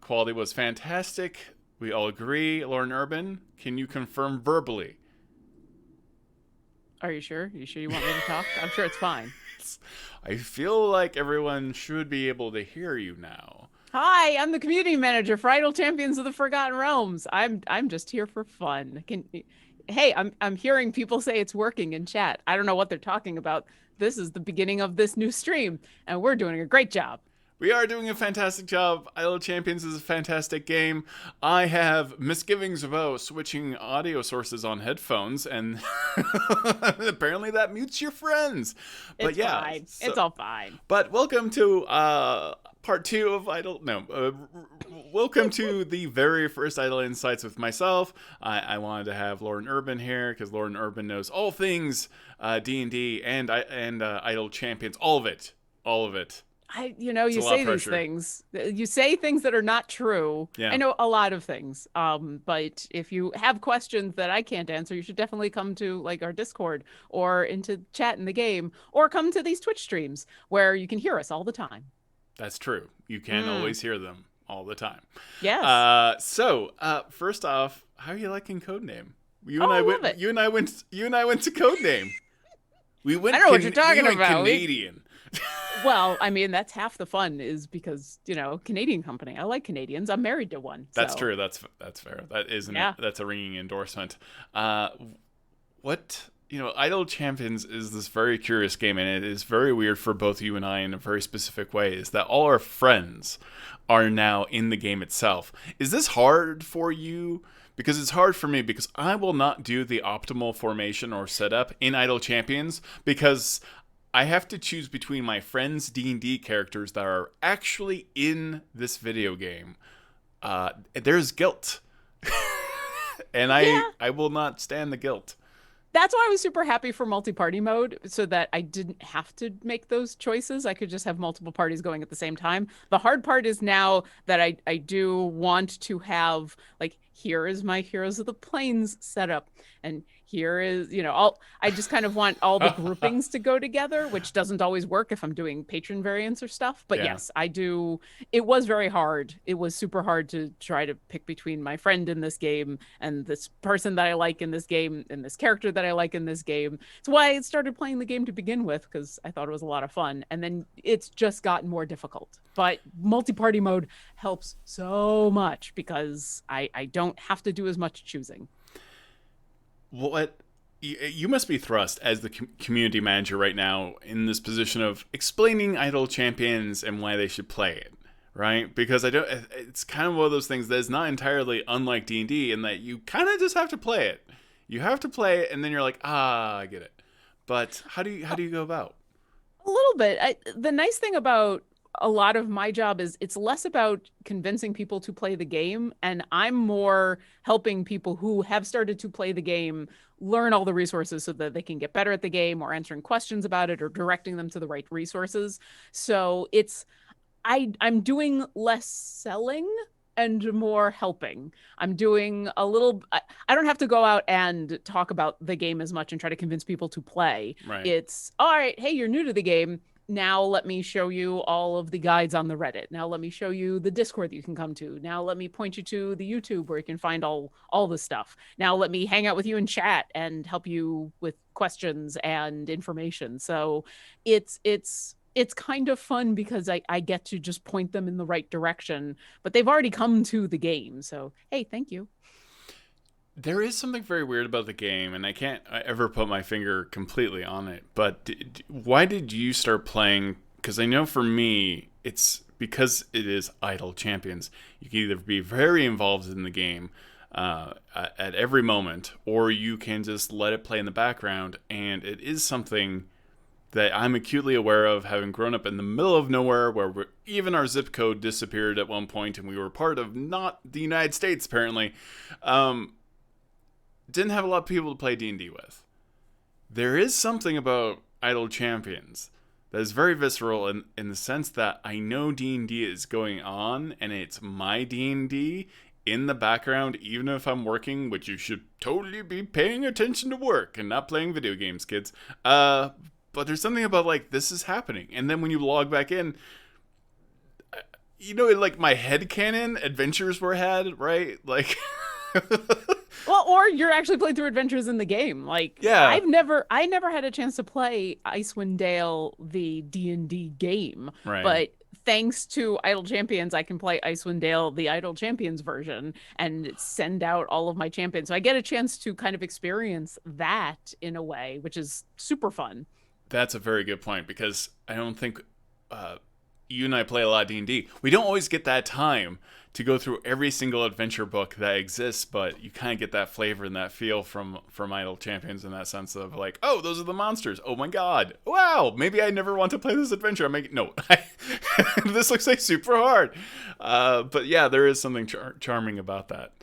quality was fantastic. We all agree. Lauren Urban, can you confirm verbally? Are you sure? You sure you want me to talk? I'm sure it's fine. I feel like everyone should be able to hear you now. Hi, I'm the community manager for Idle Champions of the Forgotten Realms. I'm just here for fun. Hey, I'm hearing people say it's working in chat. I don't know what they're talking about. This is the beginning of this new stream, and we're doing a great job. We are doing a fantastic job. Idle Champions is a fantastic game. I have misgivings about switching audio sources on headphones, and apparently that mutes your friends. But It's yeah, fine. It's all fine. but welcome to part two of Idle. No, welcome to the very first Idle Insights with myself. I wanted to have Lauren Urban here because Lauren Urban knows all things D&D and Idle Champions, all of it, all of it. It's You a lot of say these pressure. things. You say things that are not true. Yeah. I know a lot of things. But if you have questions that I can't answer, you should definitely come to like our Discord or into chat in the game, or come to these Twitch streams where you can hear us all the time. That's true. You can always hear them all the time. Yes. First off, how are you liking Codename? You Oh, and I I went. love it. You and I went. You and I went to Codename. We went. I don't know what you're talking we went about. Canadian. Well, I mean, that's half the fun is because, Canadian company. I like Canadians. I'm married to one. That's So true. That's fair. That isn't. yeah. That's a ringing endorsement. What Idle Champions is this very curious game, and it is very weird for both you and I in a very specific way. Is that all our friends are now in the game itself? Is this hard for you? Because it's hard for me because I will not do the optimal formation or setup in Idle Champions because I have to choose between my friends' D&D characters that are actually in this video game. There's guilt. And Yeah. I will not stand the guilt. That's why I was super happy for multi-party mode so that I didn't have to make those choices. I could just have multiple parties going at the same time. The hard part is now that I do want to have like, here is my Heroes of the Plains setup, and here is, I just kind of want all the groupings to go together, which doesn't always work if I'm doing patron variants or stuff. But Yeah. yes, I do. It was very hard. It was super hard to try to pick between my friend in this game and this person that I like in this game and this character that I like in this game. It's why I started playing the game to begin with, because I thought it was a lot of fun. And then it's just gotten more difficult. But multi-party mode helps so much because I don't have to do as much choosing. What you must be thrust as the community manager right now in this position of explaining Idle Champions and why they should play it, right? Because it's kind of one of those things that is not entirely unlike D&D in that you kind of just have to play it. You have to play it, and then you're like, I get it. But how do you go about? A little bit. The nice thing about a lot of my job is it's less about convincing people to play the game, and I'm more helping people who have started to play the game learn all the resources so that they can get better at the game, or answering questions about it, or directing them to the right resources. So I'm doing less selling and more helping. I'm doing a little. I don't have to go out and talk about the game as much and try to convince people to play. Right. It's all right. Hey, you're new to the game. Now let me show you all of the guides on the Reddit. Now let me show you the Discord that you can come to. Now let me point you to the YouTube where you can find all the stuff. Now let me hang out with you in chat and help you with questions and information. So it's kind of fun because I get to just point them in the right direction, but they've already come to the game. So, hey, thank you. There is something very weird about the game, and I can't ever put my finger completely on it. But why did you start playing? Because I know for me, it's because it is Idle Champions. You can either be very involved in the game at every moment, or you can just let it play in the background. And it is something that I'm acutely aware of, having grown up in the middle of nowhere, where even our zip code disappeared at one point, and we were part of not the United States, apparently. Didn't have a lot of people to play D&D with. There is something about Idle Champions that is very visceral in the sense that I know D&D is going on, and it's my D&D in the background, even if I'm working, which you should totally be paying attention to work and not playing video games, kids. But there's something about, like, this is happening. And then when you log back in, in like my headcanon, adventures were had, right? Like, Well, or you're actually playing through adventures in the game. Like yeah, I never had a chance to play Icewind Dale, the D&D game, right. but thanks to Idle Champions, I can play Icewind Dale, the Idle Champions version, and send out all of my champions. So I get a chance to kind of experience that in a way, which is super fun. That's a very good point because I don't think uh, you and I play a lot of D&D. We don't always get that time to go through every single adventure book that exists, but you kind of get that flavor and that feel from Idle Champions in that sense of like, oh, those are the monsters. Oh my god. Wow, maybe I never want to play this adventure. I'm making no. This looks like super hard. But yeah, there is something charming about that.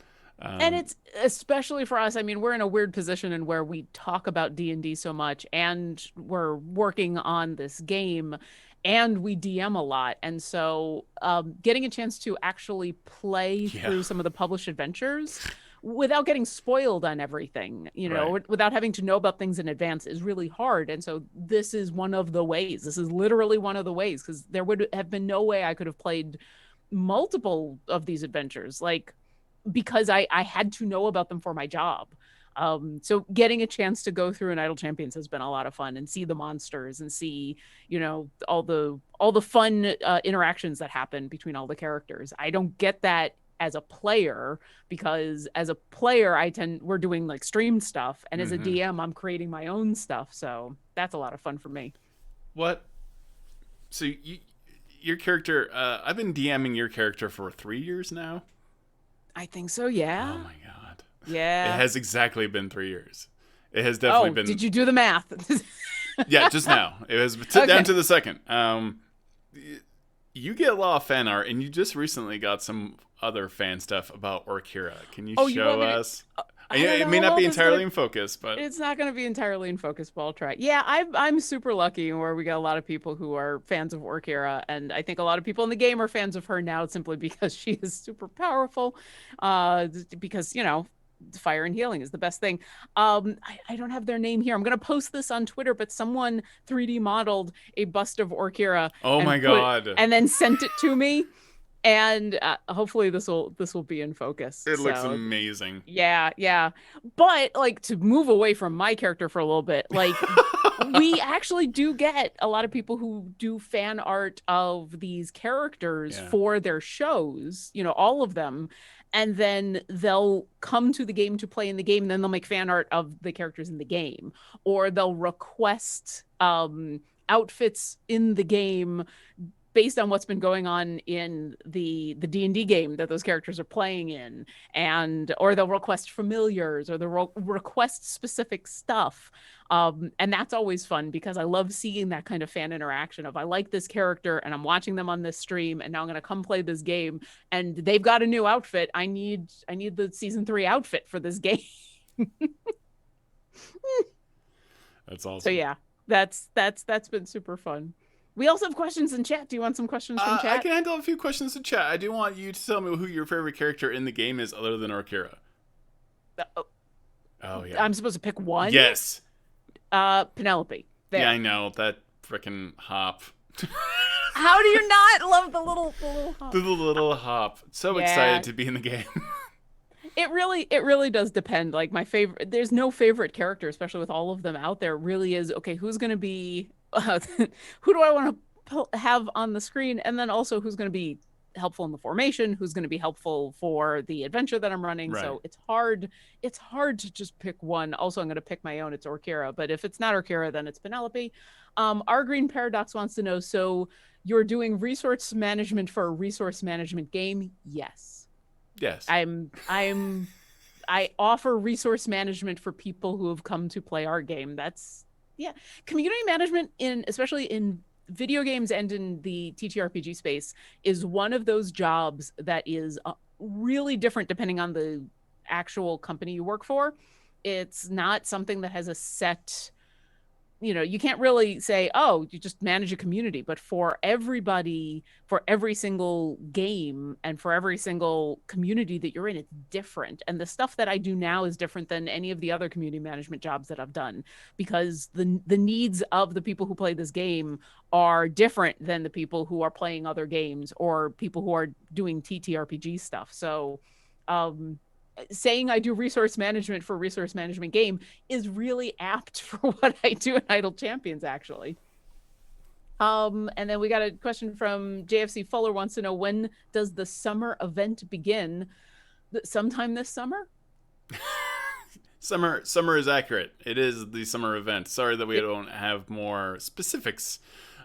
And Um, it's especially for us. I mean, we're in a weird position in where we talk about D&D so much and we're working on this game and we DM a lot. And so getting a chance to actually play yeah, through some of the published adventures without getting spoiled on everything, right. without having to know about things in advance is really hard. And so this is one of the ways. This is literally one of the ways because there would have been no way I could have played multiple of these adventures. Like, because I had to know about them for my job. So getting a chance to go through an Idle Champions has been a lot of fun and see the monsters and see, all the fun interactions that happen between all the characters. I don't get that as a player because as a player we're doing like stream stuff and as a Mm-hmm. DM I'm creating my own stuff. So that's a lot of fun for me. What? So your character? I've been DMing your character for 3 years now. I think so, Oh yeah. my god. It Yeah. has exactly been 3 years. It has definitely Oh, been. did you do the math? Yeah, just now. It was down Okay. to the second. You get a lot of fan art, and you just recently got some other fan stuff about Orkira. Can you Oh, you show want me to? us? I don't It know may how not well be this is gonna. entirely in focus, but It's not gonna be entirely in focus, but I'll try. Yeah, I'm super lucky where we got a lot of people who are fans of Orkira, and I think a lot of people in the game are fans of her now simply because she is super powerful. Because fire and healing is the best thing. I don't have their name here. I'm gonna post this on Twitter, but someone 3D modeled a bust of Orkira oh my god, and then sent it to me, and hopefully this will be in focus. it looks So amazing. yeah, yeah. But like to move away from my character for a little bit, like we actually do get a lot of people who do fan art of these characters Yeah, for their shows, all of them. And then they'll come to the game to play in the game, and then they'll make fan art of the characters in the game, or they'll request outfits in the game based on what's been going on in the D&D game that those characters are playing in, and or they'll request familiars or they'll request specific stuff. And that's always fun because I love seeing that kind of fan interaction of I like this character and I'm watching them on this stream and now I'm going to come play this game and they've got a new outfit. I need the season 3 outfit for this game. that's So awesome. yeah, that's been super fun. We also have questions in chat. Do you want some questions from I chat? can handle a few questions in chat. I do want you to tell me who your favorite character in the game is, other than Orkira. Uh, Oh yeah. I'm supposed to pick one. Yes. Penelope. Yeah, There. I know that freaking hop. How do you not love the little The hop? little hop. So excited Yeah, to be in the game. it really does depend. Like my favorite, there's no favorite character, especially with all of them out there. Really is okay. Who's going to be? Who do I want to have on the screen? And then also who's going to be helpful in the formation? Who's going to be helpful for the adventure that I'm running? Right. So it's hard. It's hard to just pick one. Also, I'm going to pick my own. It's Orkira, but if it's not Orkira, then it's Penelope. Our Green Paradox wants to know. So you're doing resource management for a resource management game? Yes. Yes. I'm I offer resource management for people who have come to play our game. That's yeah. Community management in especially in video games and in the TTRPG space is one of those jobs that is really different depending on the actual company you work for. It's not something that has a set you can't really say, oh, you just manage a community, but for everybody, for every single game and for every single community that you're in, it's different. And the stuff that I do now is different than any of the other community management jobs that I've done, because the needs of the people who play this game are different than the people who are playing other games or people who are doing TTRPG stuff. So, um, saying I do resource management for a resource management game is really apt for what I do in Idle Champions, actually. And then we got a question from JFC Fuller wants to know, when does the summer event begin? Sometime this summer? Summer is accurate. It is the summer event. Sorry that we It, don't have more specifics.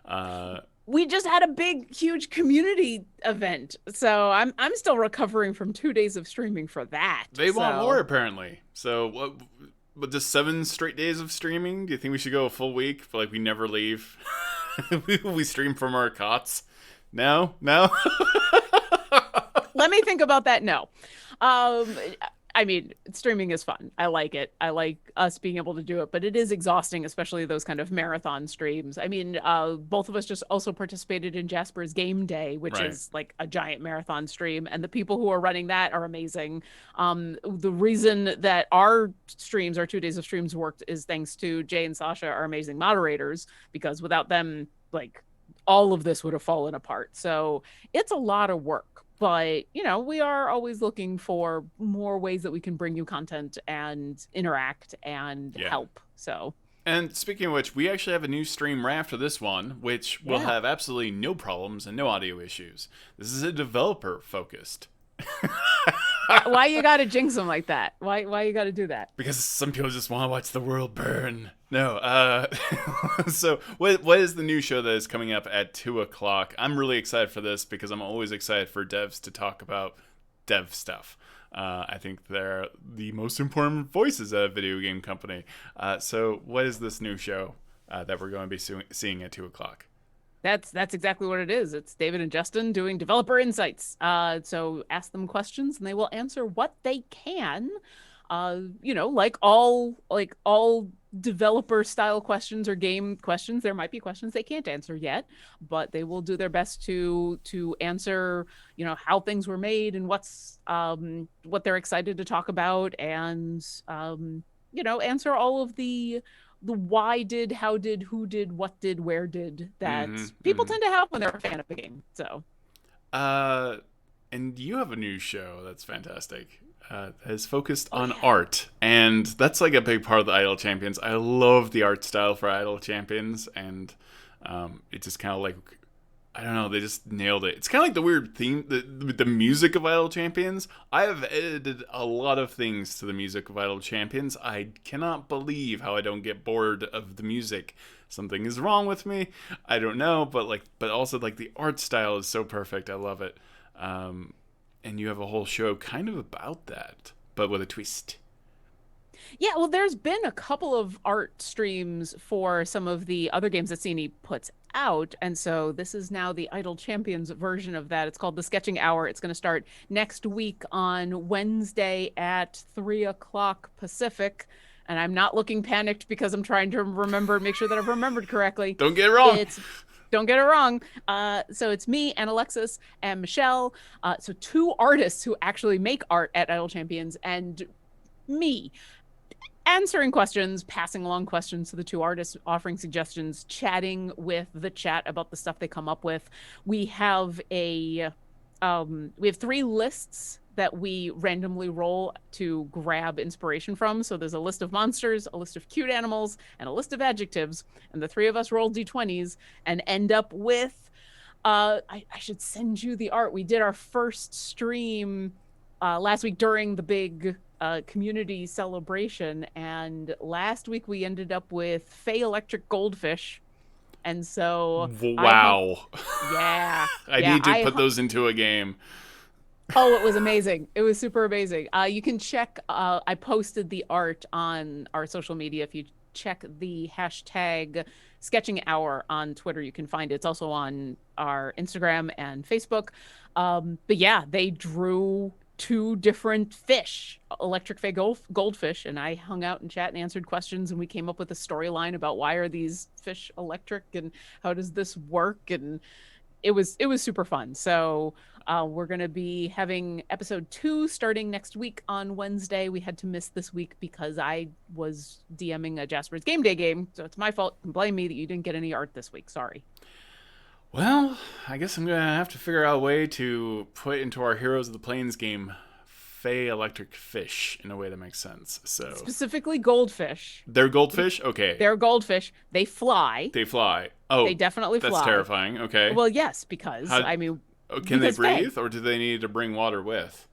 Uh, we just had a big, huge community event, so I'm still recovering from 2 days of streaming for that. they want more So apparently. So what? But just 7 straight days of streaming? Do you think we should go a full week? Like we never leave. We stream from our cots. No, no. let me think about that. No. Um, I mean, streaming is fun. I like it. I like us being able to do it, but it is exhausting, especially those kind of marathon streams. I mean, both of us just also participated in Jasper's Game Day, which Right. is like a giant marathon stream, and the people who are running that are amazing. The reason that our streams, our 2 days of streams worked is thanks to Jay and Sasha, our amazing moderators, because without them, like, all of this would have fallen apart. So it's a lot of work, but we are always looking for more ways that we can bring you content and interact and Yeah. help. So And speaking of which, we actually have a new stream right after this one, which will yeah. have absolutely no problems and no audio issues. This is a developer focused. Why you got to jinx them like that? Why you got to do that? Because some people just want to watch the world burn. No, so what is the new show that is coming up at 2 o'clock? I'm really excited for this because I'm always excited for devs to talk about dev stuff. I think they're the most important voices at a video game company. So what is this new show that we're going to be seeing at 2 o'clock? That's exactly what it is. It's David and Justin doing developer insights. So ask them questions and they will answer what they can. Like all developer style questions or game questions, there might be questions they can't answer yet, but they will do their best to answer, how things were made and what they're excited to talk about, and answer all of the why did, how did, who did, what did, where did that Mm-hmm. people Mm-hmm. tend to have when they're a fan of a game. So Uh, and you have a new show that's fantastic. That is focused oh on yeah. art, and that's like a big part of the Idle Champions. I love the art style for Idle Champions, and it's just kind of like, I don't know, they just nailed it. It's kind of like the weird theme, the music of Idle Champions. I have edited a lot of things to the music of Idle Champions. I cannot believe how I don't get bored of the music. Something is wrong with me. I don't know, but also like the art style is so perfect. I love it. Um, and you have a whole show kind of about that, but with a twist. Yeah, well, there's been a couple of art streams for some of the other games that CNE puts out. And so this is now the Idle Champions version of that. It's called the Sketching Hour. It's going to start next week on Wednesday at 3 o'clock Pacific. And I'm not looking panicked because I'm trying to remember, make sure that I've remembered correctly. Don't get it wrong. It's Don't get it wrong. So it's me and Alexis and Michelle. So two artists who actually make art at Idle Champions, and me answering questions, passing along questions to the two artists, offering suggestions, chatting with the chat about the stuff they come up with. We have we have three lists that we randomly roll to grab inspiration from. So there's a list of monsters, a list of cute animals, and a list of adjectives. And the three of us roll d20s and end up with I should send you the art. We did our first stream last week during the big community celebration, and last week we ended up with Fey Electric Goldfish. And so I hung, Wow. yeah, I yeah, need to put those into a game. oh, it was amazing. It was super amazing. You can check. I posted the art on our social media. If you check the hashtag sketching hour on Twitter, you can find it. It's also on our Instagram and Facebook. But yeah, they drew two different fish, electric fay goldfish, and I hung out in chat and answered questions, and we came up with a storyline about why are these fish electric and how does this work, and it was super fun. So we're going to be having episode 2 starting next week on Wednesday. We had to miss this week because I was DMing a Jasper's Game Day game, so it's my fault. You can blame me that you didn't get any art this week. Sorry. Well, I guess I'm going to have to figure out a way to put into our Heroes of the Plains game Fey electric fish in a way that makes sense. So Specifically goldfish. they're goldfish? Okay. They're goldfish. They fly. They fly. Oh, They definitely that's fly. terrifying. Okay. Well, yes, because How- I mean, Can they because Fae. breathe, or do they need to bring water with?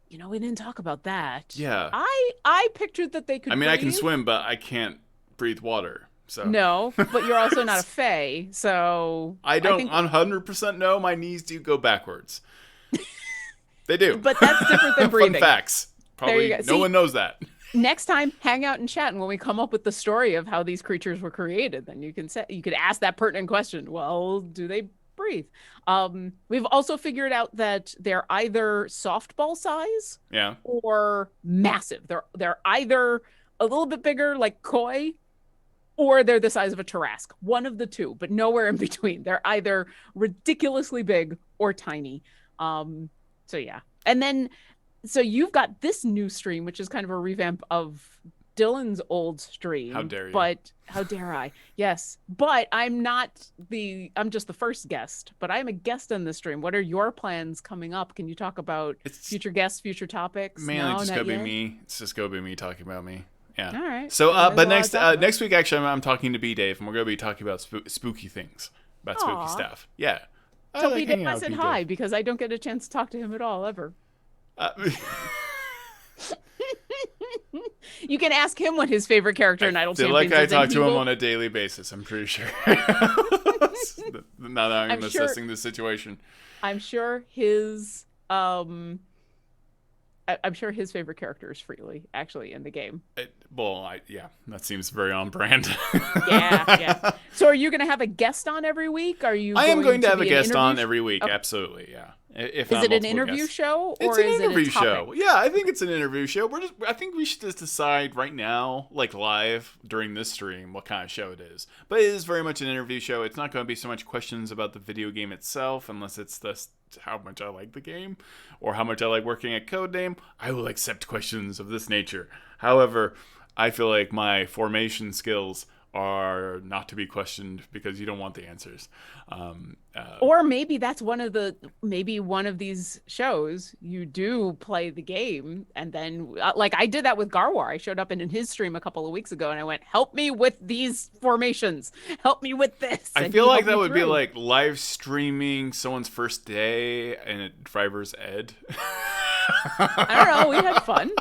We didn't talk about that. Yeah. I pictured that they could. I mean, I can breathe. swim, but I can't breathe water. So No, but you're also not a fae, so I don't think, 100% know. My knees do go backwards. They do. but that's different than breathing. Fun facts. Probably go. no See- one knows that. Next time, hang out and chat, and when we come up with the story of how these creatures were created, then you could ask that pertinent question. Well, do they breathe? We've also figured out that they're either softball size Yeah. or massive. They're either a little bit bigger, like koi, or they're the size of a Tarrasque. One of the two, but nowhere in between. They're either ridiculously big or tiny. So yeah. And then so you've got this new stream, which is kind of a revamp of Dylan's old stream. How dare you. But how dare I? Yes. But I'm just the first guest, but I'm a guest on this stream. What are your plans coming up? Can you talk about It's future guests, future topics? mainly No, just not gonna be yet? me. It's just gonna be me talking about me. Yeah. All right. So, Well, but there's a lot to talk about. next week, actually, I'm talking to B Dave, and we're gonna be talking about spooky things, about spooky Aw. stuff. Yeah. I Tell like B Dave hanging I out with said B. hi Dave. because I don't get a chance to talk to him at all ever. Uh, You can ask him what his favorite character in Idle feel Champions like I is, and talk he to him will- on a daily basis. I'm pretty sure. Now that I'm I'm sure- assessing the situation. I'm sure his I'm sure his favorite character is Freely, actually, in the game. Yeah, that seems very on brand. Yeah. So are you going to have a guest on every week? Are you I am going to have a be an guest on interview every week. Okay. Absolutely, yeah. If Is not it an multiple interview guests. show It's or an is interview it a topic? show. Yeah, I think it's an interview show. I think we should just decide right now, like live during this stream, what kind of show it is. But it is very much an interview show. It's not going to be so much questions about the video game itself, unless it's how much I like the game or how much I like working at Codename. I will accept questions of this nature. However, I feel like my formation skills are not to be questioned because you don't want the answers. Or maybe that's one of these shows you do play the game and then like I did that with Garwar. I showed up in his stream a couple of weeks ago and I went, help me with these formations, help me with this. I And feel he like helped that me would be through. like live streaming someone's first day and a driver's ed. I don't know. We had fun.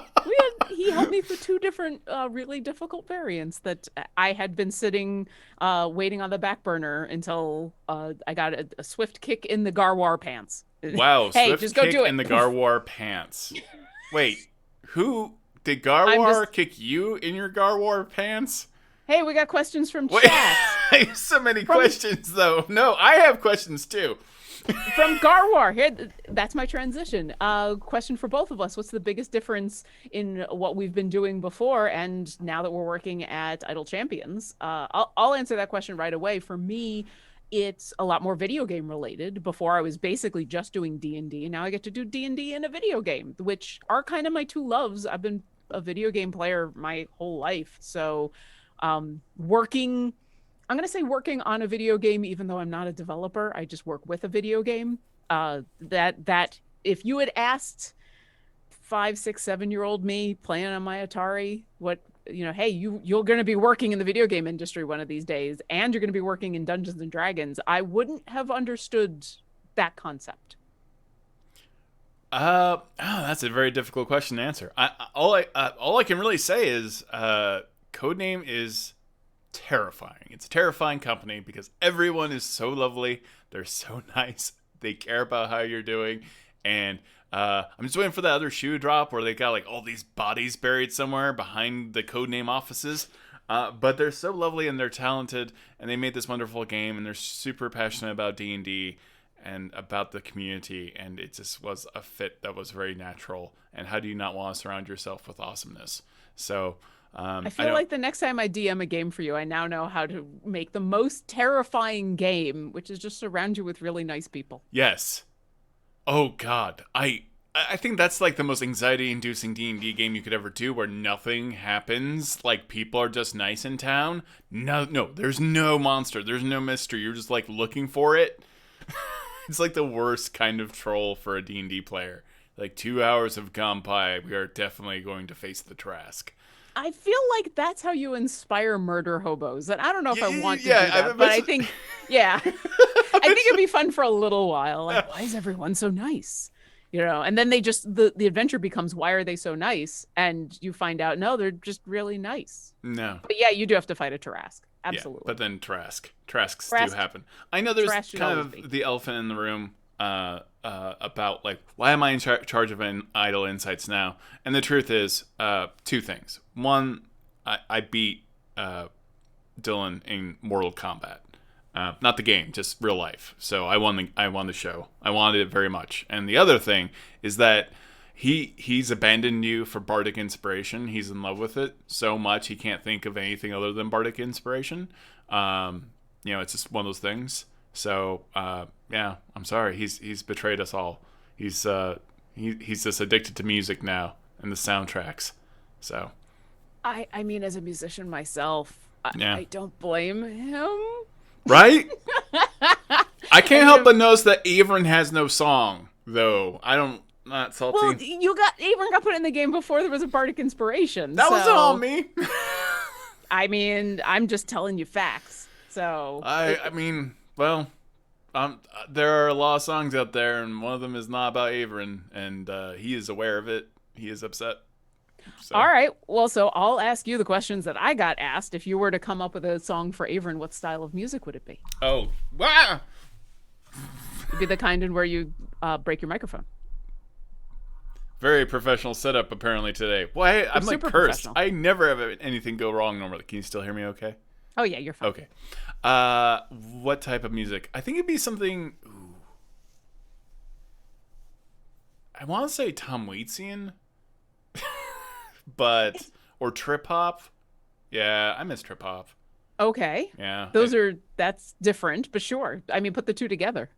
He helped me for 2 different really difficult variants that I had been sitting waiting on the back burner until I got a swift kick in the Garwar pants. Wow, Hey, swift just go kick do it. in the Garwar pants. Wait, who did Garwar kick you in your Garwar pants? Hey, we got questions from Wait, chat. so many questions though. No, I have questions too. From Garwar. Here, that's my transition. Question for both of us. What's the biggest difference in what we've been doing before and now that we're working at Idle Champions? I'll answer that question right away. For me, it's a lot more video game related. Before I was basically just doing D&D, and now I get to do D&D in a video game, which are kind of my 2 loves. I've been a video game player my whole life. So working on a video game, even though I'm not a developer, I just work with a video game. That if you had asked 5, 6, 7-year-old me playing on my Atari, hey, you're going to be working in the video game industry one of these days, and you're going to be working in Dungeons and Dragons, I wouldn't have understood that concept. That's a very difficult question to answer. All I can really say is Codename is terrifying. It's a terrifying company because everyone is so lovely. They're so nice. They care about how you're doing. And I'm just waiting for that other shoe drop where they got like all these bodies buried somewhere behind the Codename offices. But they're so lovely and they're talented and they made this wonderful game and they're super passionate about D&D. and about the community, and it just was a fit that was very natural. And how do you not want to surround yourself with awesomeness? So I I feel don't. like the next time I DM a game for you, I now know how to make the most terrifying game, which is just surround you with really nice people. Yes. Oh God, I think that's like the most anxiety-inducing D&D game you could ever do, where nothing happens. Like people are just nice in town. No, no, there's no monster. There's no mystery. You're just like looking for it. It's like the worst kind of troll for a D&D player. Like 2 hours have gone by. We are definitely going to face the Trask. I feel like that's how you inspire murder hobos. And I don't know if Yeah, I want to yeah, do I that, but I eventually, think, yeah, I think it'd be fun for a little while. Like, why is everyone so nice? And then they just, the adventure becomes, why are they so nice? And you find out, no, they're just really nice. no. But yeah, you do have to fight a Tarask. Yeah, Absolutely. but then Trasks do Trask, happen. I know there's Trask should kind always of be. the elephant in the room about like why am I in charge of an idle insights now? And the truth is, two things. One, I beat Dylan in Mortal Kombat. Not the game, just real life. So I won the show. I wanted it very much. And the other thing is that he's abandoned you for bardic inspiration. He's in love with it so much he can't think of anything other than bardic inspiration. It's just one of those things. So yeah, I'm sorry. He's betrayed us all. He's just addicted to music now and the soundtracks. So I mean, as a musician myself, yeah, I don't blame him. right. I I can't mean, help but notice that Averyn has no song though. I don't. Not well, salty. Averyn got put in the game before there was a bardic inspiration. That wasn't all So, me. I mean, I'm just telling you facts. So, I mean, well, there are a lot of songs out there, and one of them is not about Averyn, and he is aware of it. He is upset. So, all right. Well, so I'll ask you the questions that I got asked. If you were to come up with a song for Averyn, what style of music would it be? oh, wow. It'd be the kind in where you break your microphone. Very professional setup apparently today. Why I'm like Super cursed. professional. I never have anything go wrong normally. Can you still hear me? Okay. Oh yeah, you're fine. Okay. What type of music? I think it'd be something. Ooh, I want to say Tom Waitsian, but or trip hop. Yeah, I miss trip hop. Okay. Yeah, That's different, but sure. I mean, put the two together.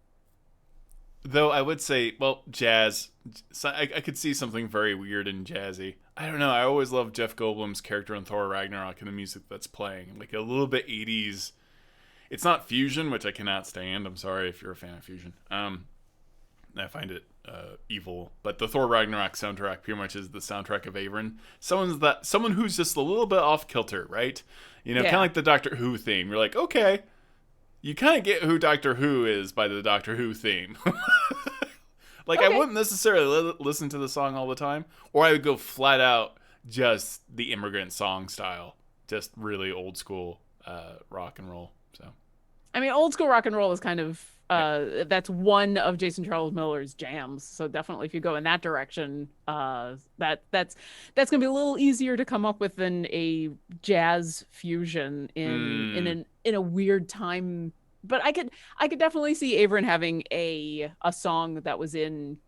though I would say, well, jazz. So I could see something very weird and jazzy. I don't know. I always love Jeff Goldblum's character in Thor Ragnarok and the music that's playing, like a little bit 80s. It's not fusion, which I cannot stand. I'm sorry if you're a fan of fusion. I find it evil. But the Thor Ragnarok soundtrack pretty much is the soundtrack of Averyn. Someone who's just a little bit off kilter, right? Kind of Yeah. like the Doctor Who theme. You're like, okay, you kind of get who Doctor Who is by the Doctor Who theme. Like I Okay. wouldn't necessarily listen to the song all the time, or I would go flat out just the immigrant song style, just really old school rock and roll. So I mean, old school rock and roll is kind of yeah. that's one of Jason Charles Miller's jams. So definitely, if you go in that direction, that's gonna be a little easier to come up with than a jazz fusion in a weird time. But I could definitely see Averyn having a song that was in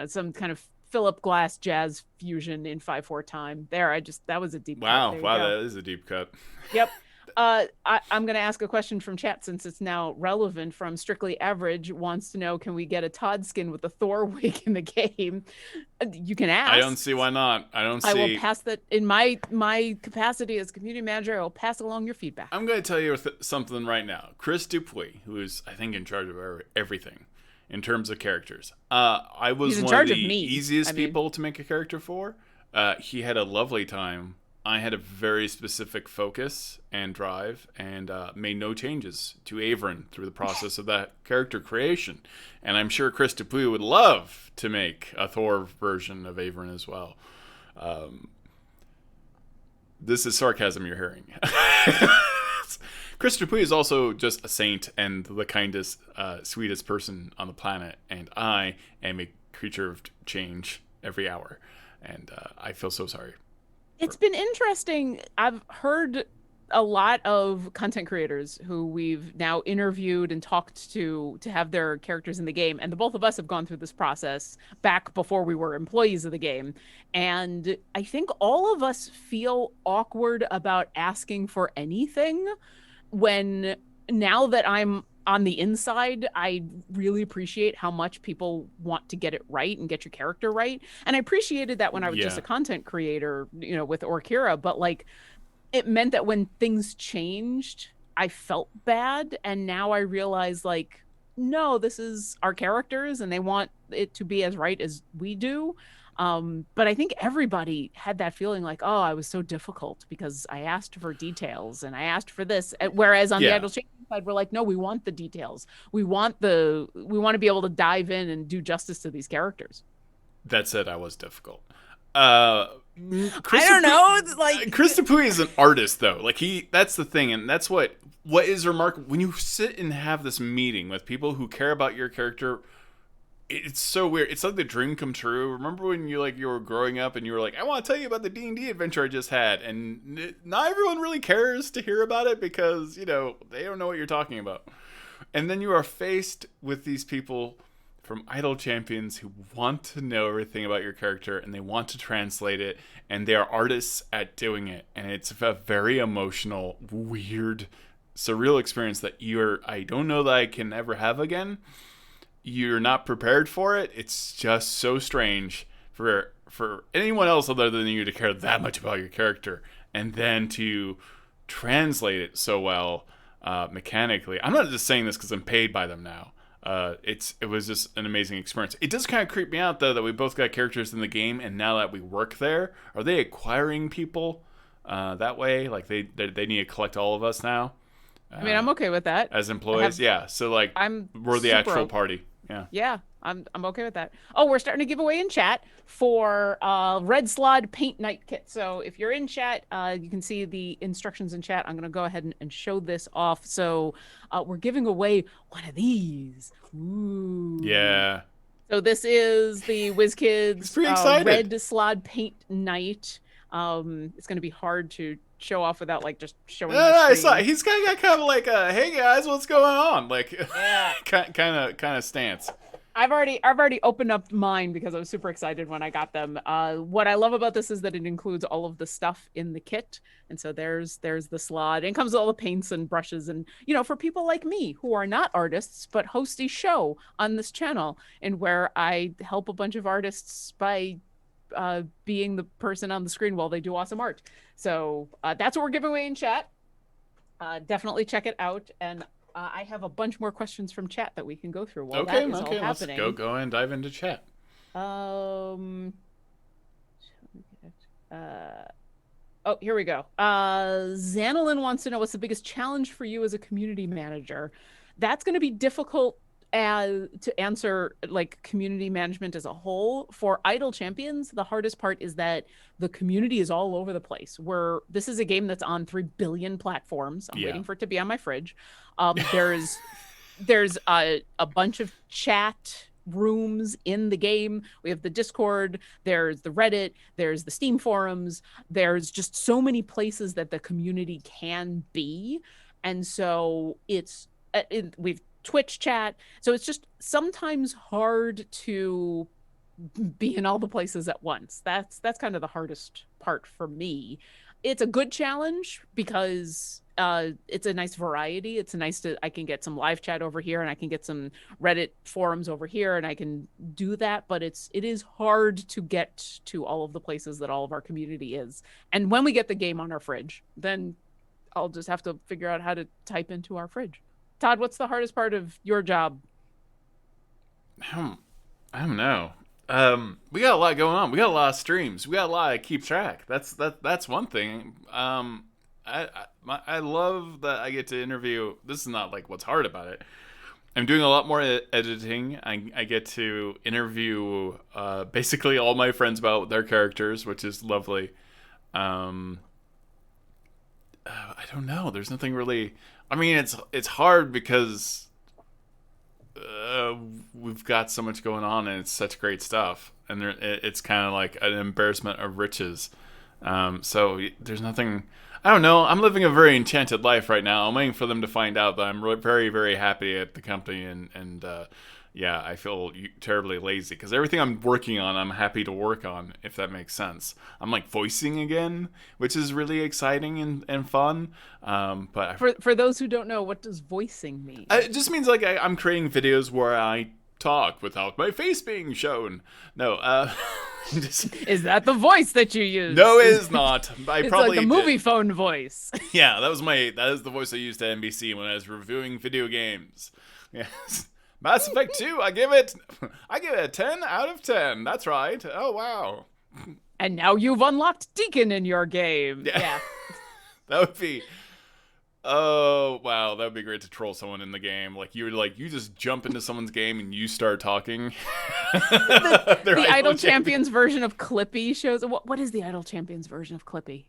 some kind of Philip Glass jazz fusion in 5/4 time. That was a deep cut. Wow, There you wow, go. that is a deep cut. Yep. I'm going to ask a question from chat since it's now relevant. From Strictly Average wants to know, can we get a Todd skin with the Thor wig in the game? You can I don't ask. see why not. I don't I will see. pass that in my capacity as community manager. I will pass along your feedback. I'm going to tell you something right now. Chris Dupuis, who is I think in charge of everything in terms of characters. I was He's in one of charge the of me. easiest I mean, people to make a character for. He had a lovely time. I had a very specific focus and drive, and made no changes to Averyn through the process of that character creation. And I'm sure Chris Dupuis would love to make a Thor version of Averyn as well. This is sarcasm you're hearing. Chris Dupuis is also just a saint and the kindest, sweetest person on the planet, and I am a creature of change every hour, and I feel so sorry. it's been interesting. I've heard a lot of content creators who we've now interviewed and talked to have their characters in the game, and the both of us have gone through this process back before we were employees of the game. And I think all of us feel awkward about asking for anything when now that I'm on the inside, I really appreciate how much people want to get it right and get your character right. And I appreciated that when I was just Yeah. a content creator, with Orkira, but like it meant that when things changed, I felt bad. And now I realize, like, no, this is our characters and they want it to be as right as we do. But I think everybody had that feeling like, oh, I was so difficult because I asked for details and I asked for this. Whereas on the Yeah. Idle Champion side, we're like, no, we want the details. We want to be able to dive in and do justice to these characters. That said, I was difficult. Uh, I don't know. It's like, Chris Dupuy is an artist, though. Like that's the thing, and that's what is remarkable when you sit and have this meeting with people who care about your character. It's so weird. It's like the dream come true. Remember when you were growing up and you were like, I want to tell you about the D&D adventure I just had, and not everyone really cares to hear about it because they don't know what you're talking about. And then you are faced with these people from Idle Champions who want to know everything about your character and they want to translate it, and they are artists at doing it. And it's a very emotional, weird, surreal experience that I don't know that I can ever have again. You're not prepared for it. It's just so strange for anyone else other than you to care that much about your character, and then to translate it so well mechanically. I'm not just saying this because I'm paid by them now. It was just an amazing experience. It does kind of creep me out though that we both got characters in the game, and now that we work there, are they acquiring people that way? Like they need to collect all of us now I mean, I'm okay with that. as employees. Yeah, so like I'm we're the super actual party. Yeah. Yeah, I'm okay with that. Oh, we're starting to give away in chat for Red Slod Paint Night Kit. So if you're in chat, you can see the instructions in chat. I'm gonna go ahead and show this off. So we're giving away one of these. Ooh. Yeah. So this is the He's WizKids pretty excited. Red Slod Paint Night. It's gonna be hard to show off without like just showing. No, the I saw. screen. He's kind of like, "Hey guys, what's going on?" Like, Yeah. kind of stance. I've already opened up mine because I was super excited when I got them. What I love about this is that it includes all of the stuff in the kit, and so there's the slot. It comes with all the paints and brushes, and for people like me who are not artists but host a show on this channel, and where I help a bunch of artists by being the person on the screen while they do awesome art. So that's what we're giving away in chat. Definitely check it out, and I have a bunch more questions from chat that we can go through while that is all Let's happening. go and dive into chat. Um. Oh, here we go. Xanilyn wants to know what's the biggest challenge for you as a community manager. That's going to be difficult to answer, like community management as a whole. For Idle Champions, the hardest part is that the community is all over the place. This is a game that's on 3 billion platforms. I'm waiting for it to be on my fridge. There's a bunch of chat rooms in the game. We have the Discord, there's the Reddit, there's the Steam forums. There's just so many places that the community can be. And so we've Twitch chat. So it's just sometimes hard to be in all the places at once. That's kind of the hardest part for me. It's a good challenge because it's a nice variety. It's nice I can get some live chat over here and I can get some Reddit forums over here and I can do that, but it is hard to get to all of the places that all of our community is. And when we get the game on our fridge, then I'll just have to figure out how to type into our fridge. Todd, what's the hardest part of your job? I don't know. We got a lot going on. We got a lot of streams. We got a lot to keep track. That's one thing. I love that I get to interview. This is not like what's hard about it. I'm doing a lot more editing. I get to interview basically all my friends about their characters, which is lovely. I don't know. There's nothing really. I mean, it's hard because we've got so much going on and it's such great stuff, and it's kind of like an embarrassment of riches. So there's nothing. I don't know. I'm living a very enchanted life right now. I'm waiting for them to find out that I'm very, very happy at the company, and yeah, I feel terribly lazy because everything I'm working on, I'm happy to work on. If that makes sense, I'm like voicing again, which is really exciting and fun. But For those who don't know, what does voicing mean? it just means like I'm creating videos where I talk without my face being shown. No, just, Is that the voice that you use? no, it is not. I It's probably like the movie did. phone voice. Yeah, that is the voice I used at NBC when I was reviewing video games. Yes. Mass Effect 2, I give it a 10 out of 10. That's right. Oh wow. And now you've unlocked Deacon in your game. Yeah. Yeah. That would be Oh wow, that would be great to troll someone in the game. You just jump into someone's game and you start talking. Their The idol Idle Champions version of Clippy shows. What is the Idle Champions version of Clippy?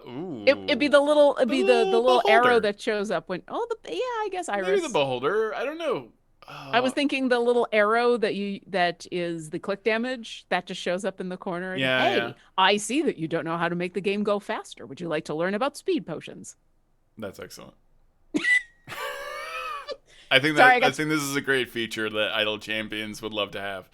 Ooh. It'd be the little arrow beholder. that shows up when yeah, I guess Maybe the Iris. beholder. I don't know. I was thinking the little arrow that is the click damage that just shows up in the corner. And, Yeah, yeah. hey, I see that you don't know how to make the game go faster. Would you like to learn about speed potions? That's excellent. Sorry, I I got think this is a great feature that Idle Champions would love to have.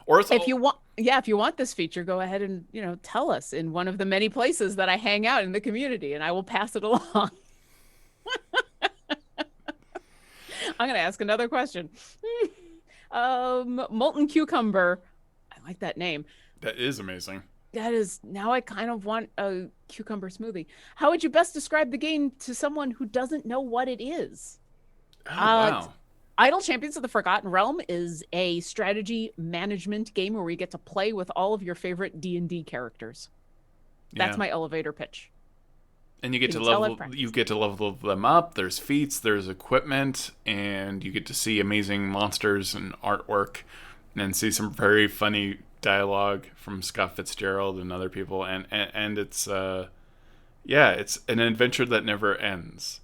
Or it's if you want yeah, if you want this feature, go ahead and, tell us in one of the many places that I hang out in the community and I will pass it along. I'm gonna ask another question. Molten cucumber. I like that name. that is amazing. That is now I kind of want a cucumber smoothie. How would you best describe the game to someone who doesn't know what it is? Oh Uh, wow. Idle Champions of the Forgotten Realm is a strategy management game where you get to play with all of your favorite D&D characters. That's Yeah. my elevator pitch. And you get You to can tell I've level practiced. you get to level them up. There's feats, there's equipment, and you get to see amazing monsters and artwork and see some very funny dialogue from Scott Fitzgerald and other people and it's yeah, it's an adventure that never ends.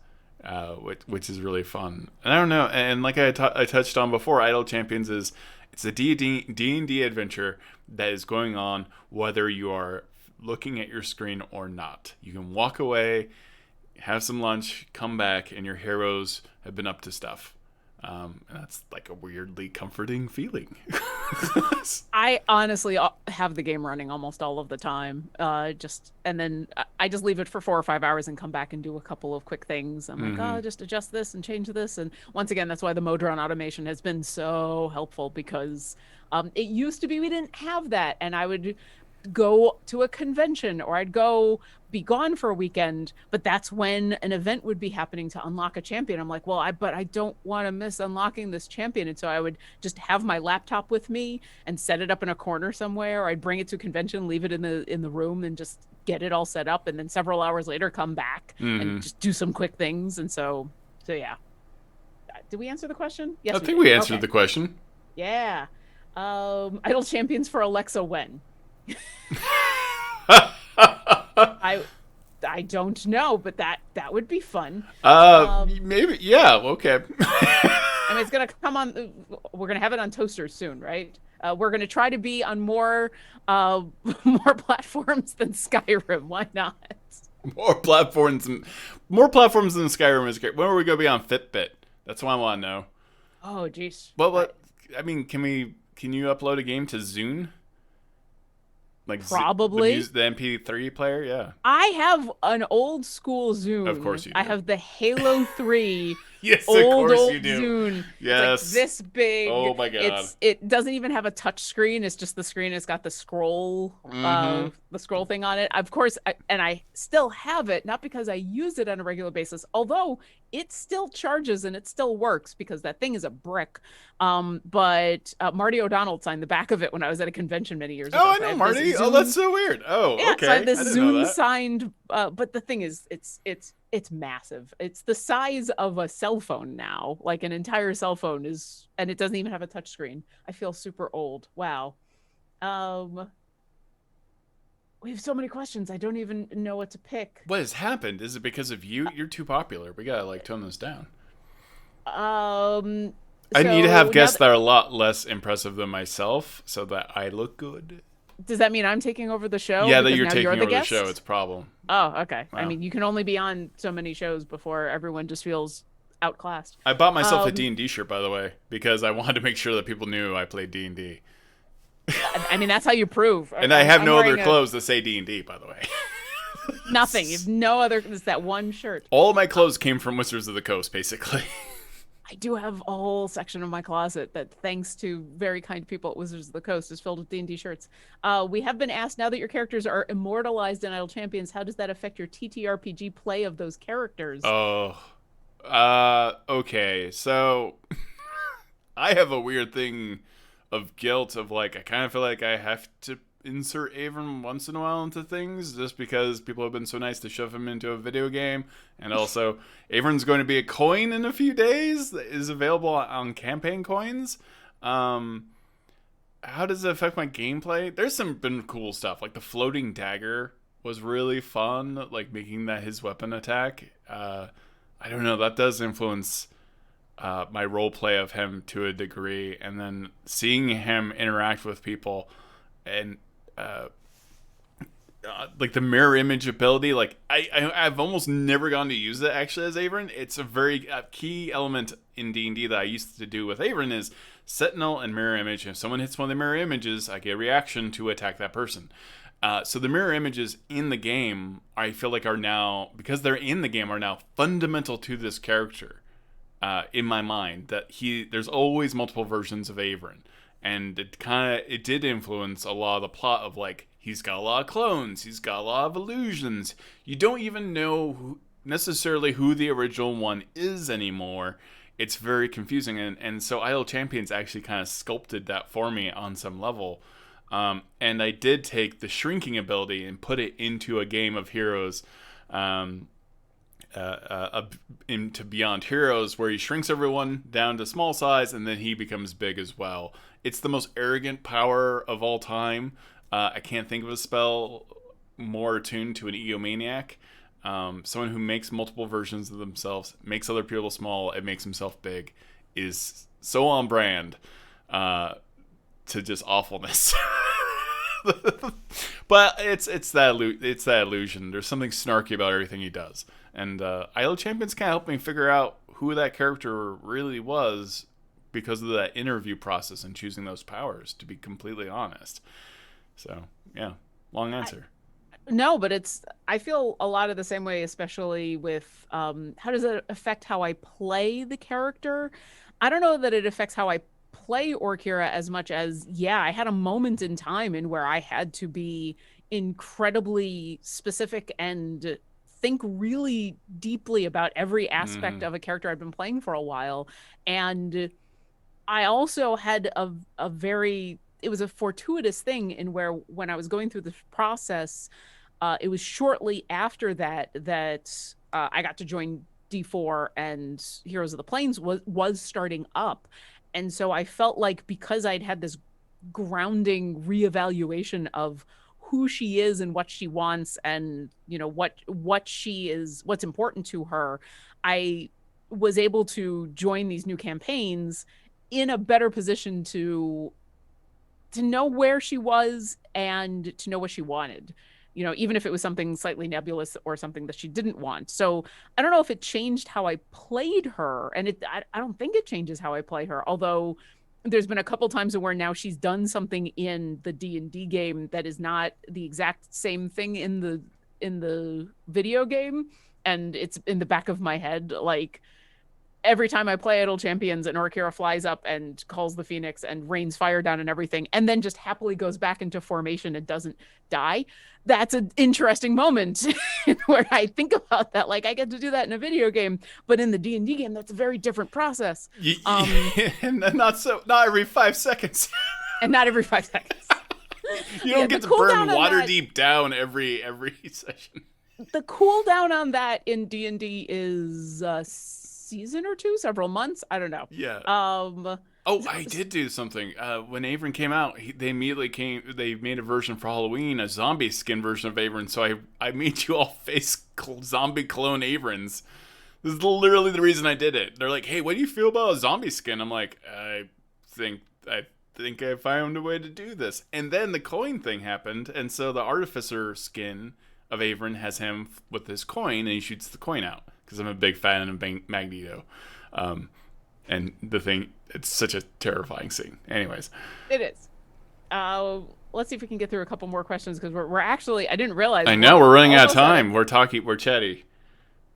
Which is really fun. And I don't know, and like I touched on before, Idle Champions it's a D&D adventure that is going on whether you are looking at your screen or not. You can walk away, have some lunch, come back, and your heroes have been up to stuff. And that's like a weirdly comforting feeling. I honestly have the game running almost all of the time. And then I just leave it for 4 or 5 hours and come back and do a couple of quick things. I'm like, oh, just adjust this and change this. And once again, that's why the Modron automation has been so helpful because it used to be we didn't have that, and I would go to a convention or I'd go be gone for a weekend, but that's when an event would be happening to unlock a champion. I'm like, well, but I don't want to miss unlocking this champion. And so I would just have my laptop with me and set it up in a corner somewhere, or I'd bring it to a convention, leave it in the room and just get it all set up, and then several hours later come back and just do some quick things. And so yeah. Did we answer the question? Yes, I we think did. we answered Okay. the question. Yeah. Idle champions for Alexa when? I I don't know, but that would be fun. Maybe, yeah, okay. I mean, it's gonna come on. We're gonna have it on toasters soon, right? We're gonna try to be on more more platforms than Skyrim. Why not? More platforms, more platforms than Skyrim is great. When are we gonna be on Fitbit? That's what I want to know. Oh, geez. What? I mean, can you upload a game to Zune? Like Probably. the MP3 player? Yeah. I have an old school Zune. Of course you I do. have the Halo 3 Yes, of old course you do. Zune. Yes. It's like this big. Oh my God. It doesn't even have a touch screen. It's just the screen. It's got the scroll the scroll thing on it. Of course, and I still have it, not because I use it on a regular basis, although it still charges and it still works because that thing is a brick. But Marty O'Donnell signed the back of it when I was at a convention many years ago. Oh, I So know have Marty. this Oh, Zune- that's so weird. Oh, yeah, okay. so I have this I didn't know Zune that. signed, but the thing is, it's massive. It's the size of a cell phone now. Like an entire cell phone is, and it doesn't even have a touch screen. I feel super old. Wow. We have so many questions. I don't even know what to pick. What has happened? Is it because of you? You're too popular. We gotta like tone this down. Um, I need to have so guests that are a lot less impressive than myself, so that I look good. Does that mean I'm taking over the show Yeah, that because you're now you're taking the over the show. guest? It's a problem. Oh, okay. I Wow. mean, you can only be on so many shows before everyone just feels outclassed. I bought myself a Um, D&D shirt, by the way, because I wanted to make sure that people knew I played D&D. I mean, that's how you prove. And I have I'm no other wearing a clothes that say D&D, by the way. nothing. You've no other. It's that one shirt. All of my clothes came from Wizards of the Coast, basically. I do have a whole section of my closet that, thanks to very kind people at Wizards of the Coast, is filled with D&D shirts. We have been asked, now that your characters are immortalized in Idle Champions, how does that affect your TTRPG play of those characters? Oh. Okay. So I have a weird thing of guilt of like I kind of feel like I have to insert Averyn once in a while into things just because people have been so nice to shove him into a video game. And also, Averyn's going to be a coin in a few days that is available on campaign coins. How does it affect my gameplay? There's some been cool stuff, like the floating dagger was really fun, like making that his weapon attack. I don't know, that does influence my role play of him to a degree, and then seeing him interact with people and uh, like the mirror image ability, like I've almost never gone to use it actually as Averyn. It's a very key element in D&D that I used to do with Averyn is Sentinel and mirror image. If someone hits one of the mirror images, I get a reaction to attack that person. So the mirror images in the game, I feel like are now, because they're in the game, are now fundamental to this character. In my mind, that there's always multiple versions of Averyn, and it did influence a lot of the plot of like he's got a lot of clones, he's got a lot of illusions. You don't even know necessarily who the original one is anymore. It's very confusing, and so Idle Champions actually kind of sculpted that for me on some level. And I did take the shrinking ability and put it into a game of heroes. Into Beyond Heroes, where he shrinks everyone down to small size and then he becomes big as well. It's the most arrogant power of all time. I can't think of a spell more attuned to an egomaniac. Someone who makes multiple versions of themselves, makes other people small, and makes himself big, is so on brand to just awfulness. But it's that illusion. There's something snarky about everything he does. And Idle Champions kind of helped me figure out who that character really was because of that interview process and choosing those powers, to be completely honest. So, yeah, long answer. No, but I feel a lot of the same way, especially with how does it affect how I play the character? I don't know that it affects how I play Orkira as much as, yeah, I had a moment in time in where I had to be incredibly specific and think really deeply about every aspect of a character I'd been playing for a while. And I also had a very, it was a fortuitous thing in where when I was going through the process, it was shortly after that I got to join D4 and Heroes of the Plains was starting up. And so I felt like because I'd had this grounding reevaluation of who she is and what she wants and what she is, what's important to her, I was able to join these new campaigns in a better position to know where she was and to know what she wanted, even if it was something slightly nebulous or something that she didn't want. So I don't know if it changed how I played her, and I don't think it changes how I play her, although there's been a couple times where now she's done something in the D&D game that is not the exact same thing in the video game, and it's in the back of my head, like every time I play Idle Champions and Orkira flies up and calls the Phoenix and rains fire down and everything, and then just happily goes back into formation and doesn't die. That's an interesting moment where I think about that. Like, I get to do that in a video game, but in the D&D game, that's a very different process. And not every 5 seconds. And not every 5 seconds. You don't get to burn water deep down every session. The cooldown on that in D&D is season or two, several months. I don't know. Yeah. I did do something. When Averyn came out, they made a version for Halloween, a zombie skin version of Averyn. So I made you all face zombie clone Averyns. This is literally the reason I did it. They're like, "Hey, what do you feel about a zombie skin?" I'm like, I think think I found a way to do this. And then the coin thing happened, and so the artificer skin of Averyn has him with his coin, and he shoots the coin out because I'm a big fan of Magneto. And the thing, it's such a terrifying scene. Anyways, It is. Let's see if we can get through a couple more questions because we're actually, I didn't realize I know we're running out of almost at time. We're chatty.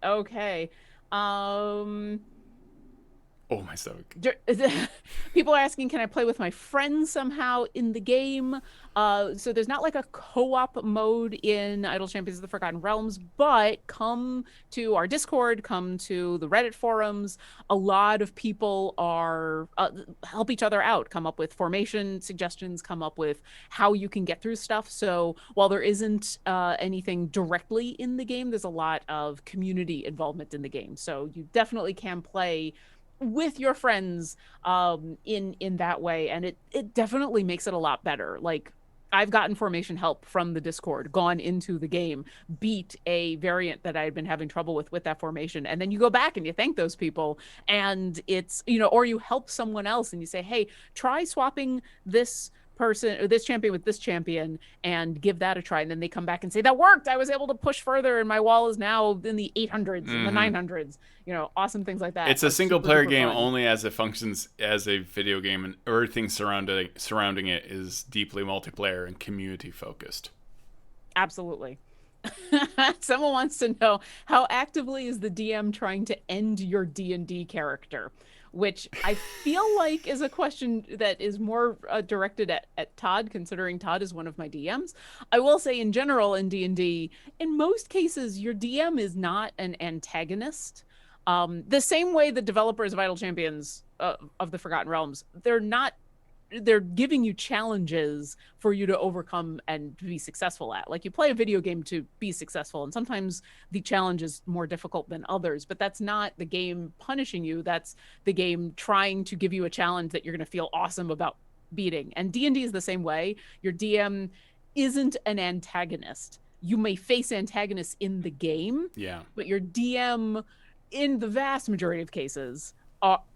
okay. Um, Oh, my stomach. People are asking, can I play with my friends somehow in the game? So there's not like a co-op mode in Idle Champions of the Forgotten Realms, but come to our Discord, come to the Reddit forums. A lot of people are help each other out, come up with formation suggestions, come up with how you can get through stuff. So while there isn't anything directly in the game, there's a lot of community involvement in the game. So you definitely can play with your friends in that way, and it definitely makes it a lot better. Like, I've gotten formation help from the Discord, gone into the game, beat a variant that I had been having trouble with that formation, and then you go back and you thank those people, and it's, you know, or you help someone else and you say, hey, try swapping this person or this champion with this champion and give that a try, and then they come back and say that worked, I was able to push further and my wall is now in the 800s and the 900s, you know, awesome things like that. It's a single super player duper game fun. only as it functions as a video game, and everything surrounding it is deeply multiplayer and community focused. Absolutely. Someone wants to know, how actively is the DM trying to end your D&D character? Which I feel like is a question that is more directed at Todd, considering Todd is one of my DMs. I will say in general in D&D, in most cases, your DM is not an antagonist. The same way the developers of Idle Champions of the Forgotten Realms, they're giving you challenges for you to overcome and be successful at. Like, you play a video game to be successful, and sometimes the challenge is more difficult than others, but that's not the game punishing you. That's the game trying to give you a challenge that you're going to feel awesome about beating. And D&D is the same way. Your DM isn't an antagonist. You may face antagonists in the game, Yeah. but your DM, in the vast majority of cases,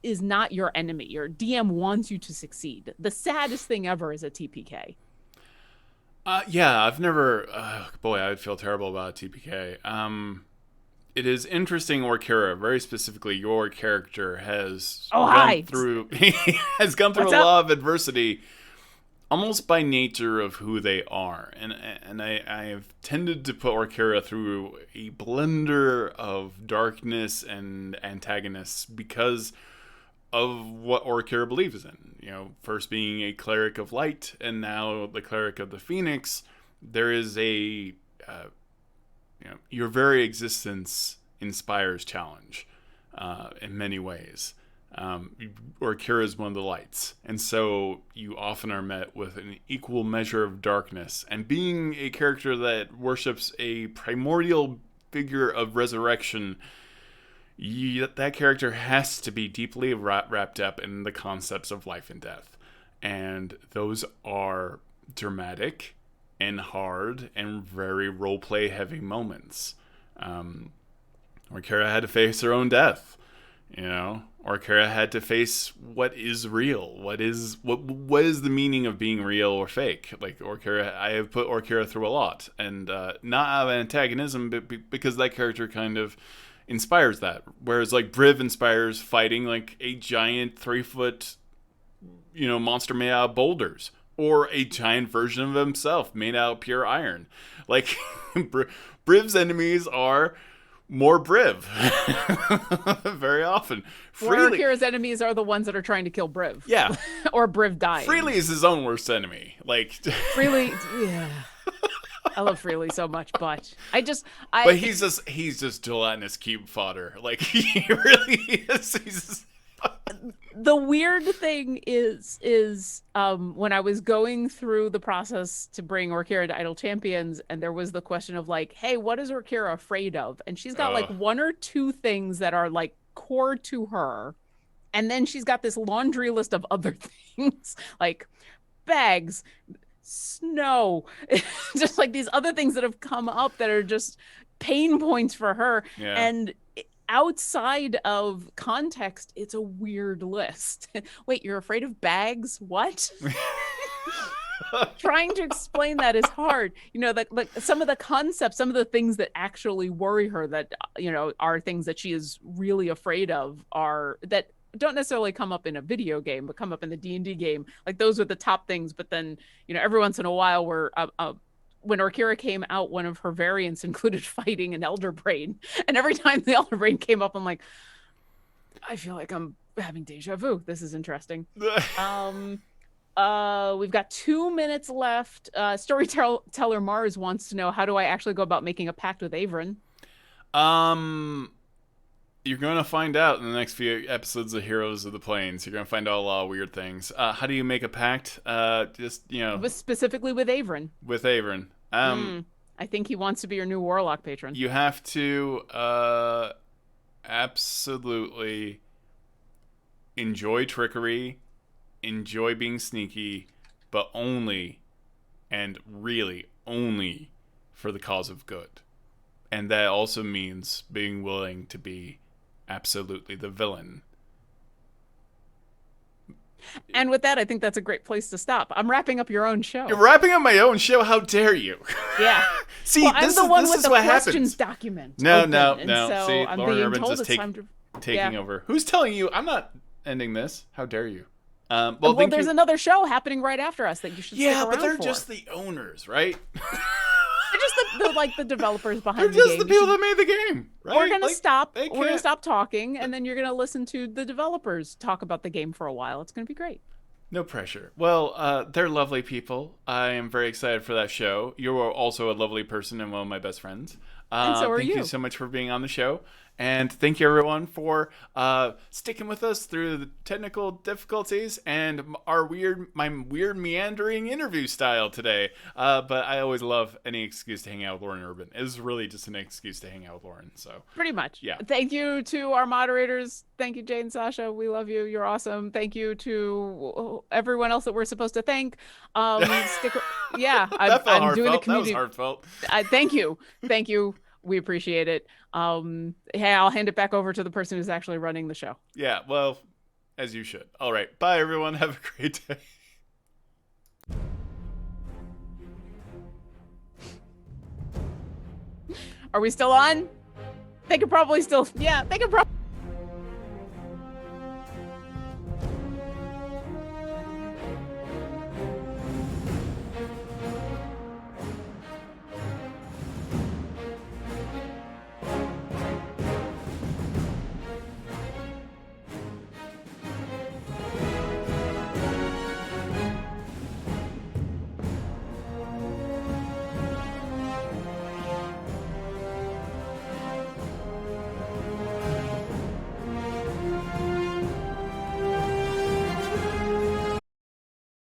is not your enemy. Your DM wants you to succeed. The saddest thing ever is a TPK. Yeah, I've never. Boy, I would feel terrible about TPK. It is interesting, Orkira, very specifically, your character has Hi. he has gone through What's a up? lot of adversity, almost by nature of who they are, and I have tended to put Orkira through a blender of darkness and antagonists because of what Orkira believes in. You know, first being a cleric of light, and now the cleric of the Phoenix. There is a your very existence inspires challenge in many ways. Orkira is one of the lights, and so you often are met with an equal measure of darkness. And being a character that worships a primordial figure of resurrection, that character has to be deeply wrapped up in the concepts of life and death, and those are dramatic and hard and very roleplay heavy moments. Orkira had to face her own death, you know. Orkira had to face what is real, what is the meaning of being real or fake. Like, Orkira, I have put Orkira through a lot, and not out of antagonism, but because that character kind of inspires that. Whereas, like, Briv inspires fighting like a giant 3-foot, monster made out of boulders, or a giant version of himself made out of pure iron. Like, Briv's enemies are more Briv. Very often. Freely, Orkira's enemies are the ones that are trying to kill Briv. Yeah. Or Briv dying. Freely is his own worst enemy. Like, Freely, yeah. I love Freely so much, but but he's just gelatinous cube fodder. Like, he really is. He's just... The weird thing is when I was going through the process to bring Orkira to Idle Champions, and there was the question of, like, hey, what is Orkira afraid of? And she's got like one or two things that are like core to her, and then she's got this laundry list of other things like bags, snow, just like these other things that have come up that are just pain points for her. Yeah. And outside of context, it's a weird list. Wait, you're afraid of bags? What? Trying to explain that is hard. You know, that like some of the concepts, some of the things that actually worry her that are things that she is really afraid of are that don't necessarily come up in a video game, but come up in the D&D game. Like those are the top things. But then, every once in a while, when Orkira came out, one of her variants included fighting an elder brain, and every time the elder brain came up, I'm like, I feel like I'm having deja vu. This is interesting. We've got 2 minutes left. Storyteller Mars wants to know, how do I actually go about making a pact with Averyn? You're going to find out in the next few episodes of Heroes of the Plains. You're going to find out a lot of weird things. How do you make a pact? Specifically with Averyn. With Averyn. I think he wants to be your new warlock patron. You have to absolutely enjoy trickery, enjoy being sneaky, but only, and really only, for the cause of good. And that also means being willing to be absolutely the villain. And with that, I think that's a great place to stop. I'm wrapping up your own show. You're wrapping up my own show? How dare you? Yeah. See, well, I'm the one with the questions happens. document. No. So See, I'm Lauren being Urban told just it's time to taking over. Who's telling you I'm not ending this? How dare you? Well, there's another show happening right after us that you should stick around for. Yeah, but they're just the owners, right? They're just the developers behind the game. They're just the people that made the game, right? We're gonna stop. We're gonna stop talking, and then you're gonna listen to the developers talk about the game for a while. It's gonna be great. No pressure. Well, they're lovely people. I am very excited for that show. You're also a lovely person and one of my best friends. And so are you. Thank you so much for being on the show. And thank you, everyone, for sticking with us through the technical difficulties and my weird meandering interview style today. But I always love any excuse to hang out with Lauren Urban. It was really just an excuse to hang out with Lauren. So pretty much. Yeah. Thank you to our moderators. Thank you, Jane and Sasha. We love you. You're awesome. Thank you to everyone else that we're supposed to thank. Yeah, I'm doing the community. That was heartfelt. Thank you. Thank you. We appreciate it. Hey, I'll hand it back over to the person who's actually running the show. Yeah, well, as you should. All right. Bye, everyone. Have a great day. Are we still on? They could probably still... Yeah, they could probably...